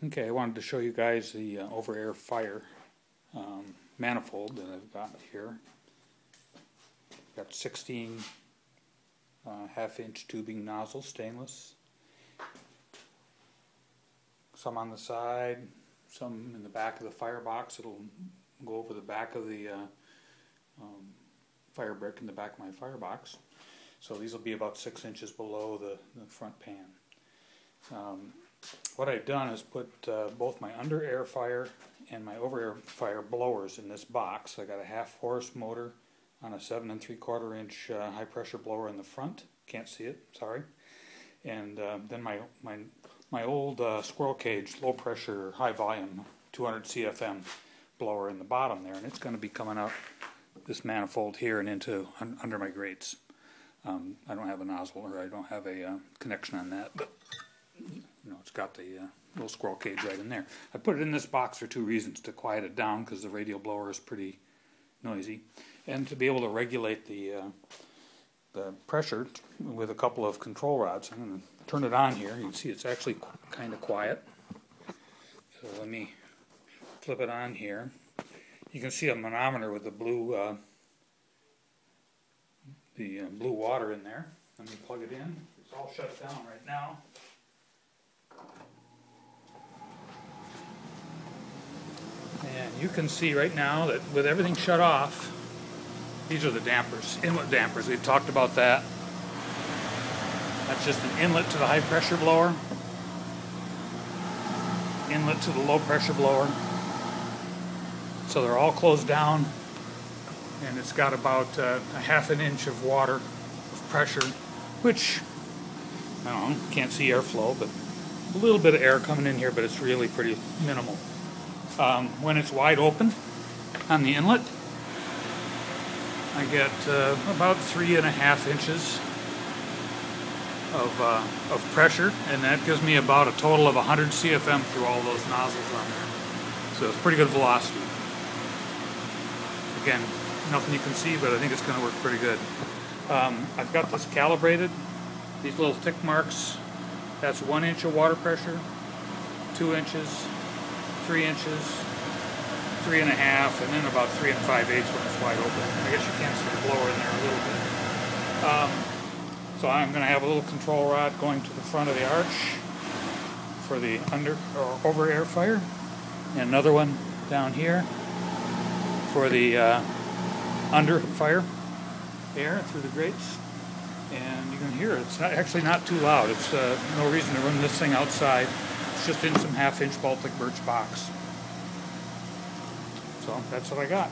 Okay, I wanted to show you guys the over air fire manifold that I've got here. Got 16 half-inch tubing nozzles, stainless. Some on the side, some in the back of the firebox. It'll go over the back of the fire brick in the back of my firebox. So these will be about 6 inches below the front pan. What I've done is put both my under air fire and my over air fire blowers in this box. I got a 1/2 horse motor on a 7 3/4 inch high pressure blower in the front. Can't see it, sorry. And then my old squirrel cage low pressure high volume 200 CFM blower in the bottom there, and it's going to be coming out this manifold here and into under my grates. I don't have a nozzle, or I don't have a connection on that, but you know, it's got the little squirrel cage right in there. I put it in this box for 2 reasons: to quiet it down because the radial blower is pretty noisy, and to be able to regulate the pressure with a couple of control rods. I'm going to turn it on here. You can see it's actually kind of quiet. So let me flip it on here. You can see a manometer with the blue water in there. Let me plug it in. It's all shut down right now. And you can see right now that with everything shut off, these are the dampers, inlet dampers. We've talked about that. That's just an inlet to the high pressure blower, inlet to the low pressure blower. So they're all closed down, and it's got about a 1/2 inch of water of pressure, which, I don't know, can't see airflow, but a little bit of air coming in here, but it's really pretty minimal. When it's wide open on the inlet, I get about 3.5 inches of pressure, and that gives me about a total of 100 CFM through all those nozzles on there. So it's pretty good velocity. Again, nothing you can see, but I think it's going to work pretty good. I've got this calibrated. These little tick marks, that's 1 inch of water pressure, 2 inches, 3 inches, 3.5, and then about 3 5/8 when it's wide open. I guess you can see the blower in there a little bit. So I'm going to have a little control rod going to the front of the arch for the under or over air fire, and another one down here for the under fire air through the grates. And you can hear it. It's actually not too loud. It's no reason to run this thing outside. It's just in some 1/2 inch Baltic birch box. So that's what I got.